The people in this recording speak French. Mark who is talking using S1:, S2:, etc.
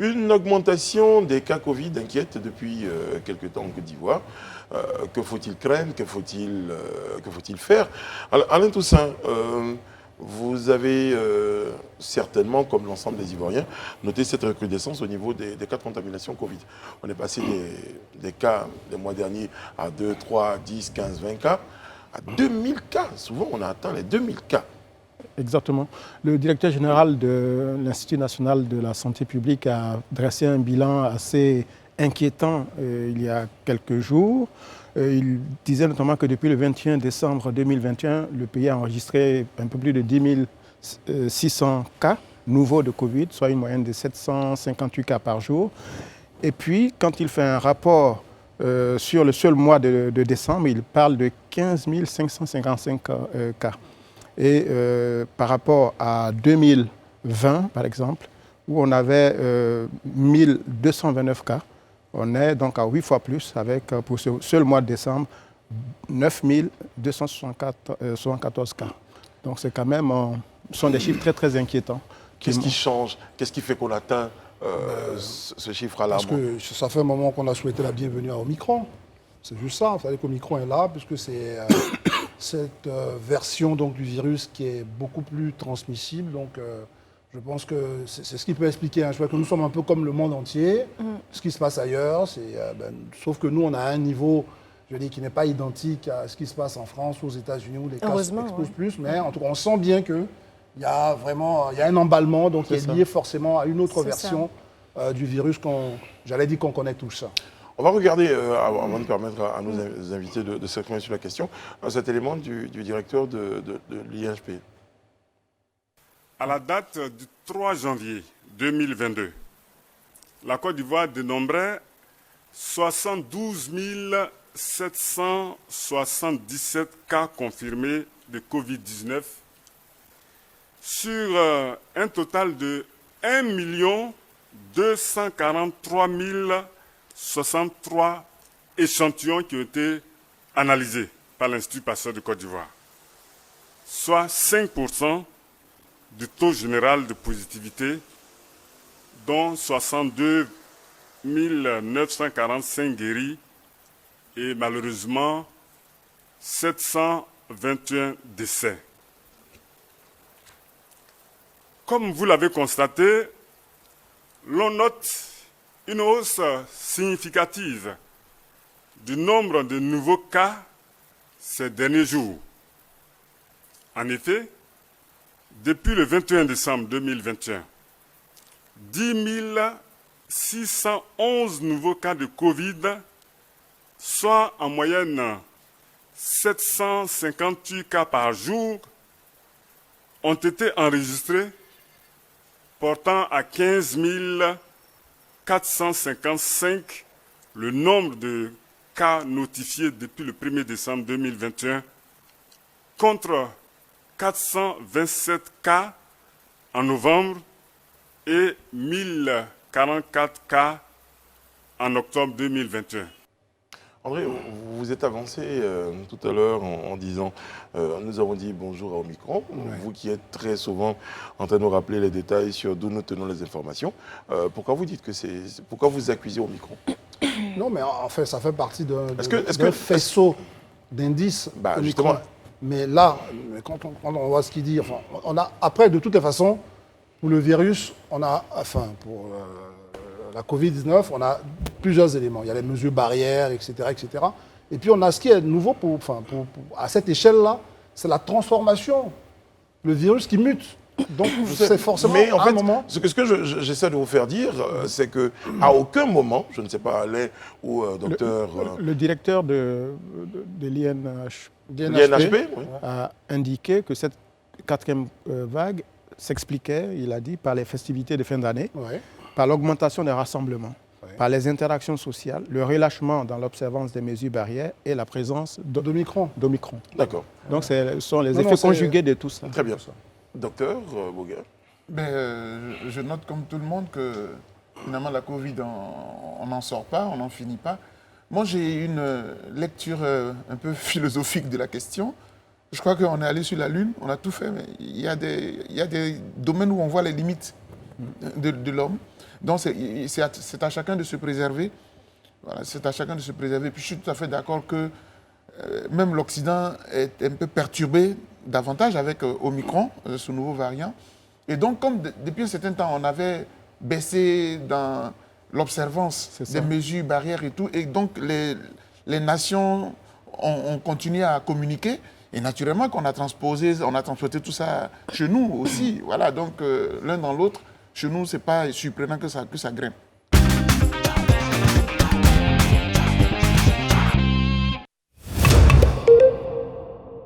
S1: Une augmentation des cas Covid inquiète depuis quelque temps en Côte d'Ivoire. Que faut-il craindre? Que faut-il faire? Alain Toussaint, vous avez certainement, comme l'ensemble des Ivoiriens, noté cette recrudescence au niveau des cas de contamination Covid. On est passé des cas des mois derniers à 2, 3, 10, 15, 20 cas, à 2000 cas. Souvent, on a atteint les 2000 cas.
S2: Exactement. Le directeur général de l'Institut national de la santé publique a dressé un bilan assez inquiétant il y a quelques jours. Il disait notamment que depuis le 21 décembre 2021, le pays a enregistré un peu plus de 10 600 cas nouveaux de Covid, soit une moyenne de 758 cas par jour. Et puis, quand il fait un rapport sur le seul mois de décembre, il parle de 15 555 cas. Et par rapport à 2020, par exemple, où on avait 1229 cas, on est donc à 8 fois plus avec, pour ce seul mois de décembre, 9 274 cas. Donc c'est quand même, ce sont des chiffres très très inquiétants.
S1: Qu'est-ce qui change? Qu'est-ce qui fait qu'on atteint ce chiffre alarmant?
S3: Parce que ça fait un moment qu'on a souhaité la bienvenue à Omicron. C'est juste ça. Il fallait qu'Omicron est là, puisque c'est cette version donc, du virus qui est beaucoup plus transmissible. Donc, je pense que c'est ce qui peut expliquer. Je crois que nous sommes un peu comme le monde entier. Ce qui se passe ailleurs, sauf que nous, on a un niveau, je dis, qui n'est pas identique à ce qui se passe en France ou aux États-Unis où les cas explosent plus. Mais en tout cas, on sent bien qu'il y a vraiment un emballement donc, qui est lié forcément à une autre version du virus qu'on connaît tous.
S1: On va regarder, avant de permettre à nos invités de s'exprimer sur la question, cet élément du directeur de l'INHP.
S4: À la date du 3 janvier 2022, la Côte d'Ivoire dénombrait 72 777 cas confirmés de Covid-19 sur un total de 1 243 063 échantillons qui ont été analysés par l'Institut Pasteur de Côte d'Ivoire, soit 5% du taux général de positivité, dont 62 945 guéris et malheureusement 721 décès. Comme vous l'avez constaté, l'on note une hausse significative du nombre de nouveaux cas ces derniers jours. En effet, depuis le 21 décembre 2021, 10 611 nouveaux cas de Covid, soit en moyenne 758 cas par jour, ont été enregistrés, portant à 15 455 le nombre de cas notifiés depuis le 1er décembre 2021, contre 427 cas en novembre et 1044 cas en octobre 2021.
S1: André, vous vous êtes avancé tout à l'heure en disant, nous avons dit bonjour à Omicron, vous qui êtes très souvent en train de nous rappeler les détails sur d'où nous tenons les informations. Pourquoi vous dites que pourquoi vous accusez Omicron?
S3: Non, mais en fait, ça fait partie d'un
S1: faisceau
S3: d'indices.
S1: Justement.
S3: Mais là, quand on voit ce qu'il dit, après, de toutes les façons, pour le virus, pour la Covid-19, on a plusieurs éléments. Il y a les mesures barrières, etc., etc. Et puis, on a ce qui est nouveau à cette échelle-là, c'est la transformation. Le virus qui mute. Donc, c'est forcément un moment...
S1: Ce que j'essaie de vous faire dire, c'est qu'à aucun moment, je ne sais pas, Alain ou docteur...
S2: Le directeur de
S1: l'INHP
S2: a indiqué que cette quatrième vague s'expliquait, il a dit, par les festivités de fin d'année, par l'augmentation des rassemblements, par les interactions sociales, le relâchement dans l'observance des mesures barrières et la présence
S3: d'Omicron.
S1: D'accord.
S2: Donc ce sont les effets conjugués de tout ça.
S1: Très bien. Docteur Boguer.
S5: Je note comme tout le monde que finalement la Covid, on n'en sort pas, on n'en finit pas. Moi j'ai une lecture un peu philosophique de la question. Je crois qu'on est allé sur la Lune, on a tout fait, mais il y a des domaines où on voit les limites de l'homme. Donc c'est à chacun de se préserver. Voilà, c'est à chacun de se préserver. Puis je suis tout à fait d'accord que même l'Occident est un peu perturbé davantage avec Omicron, ce nouveau variant. Et donc, comme depuis un certain temps, on avait baissé dans l'observance des mesures barrières et tout, et donc les nations ont continué à communiquer, et naturellement qu'on a transporté tout ça chez nous aussi. Voilà, donc l'un dans l'autre, chez nous, ce n'est pas surprenant que ça grimpe.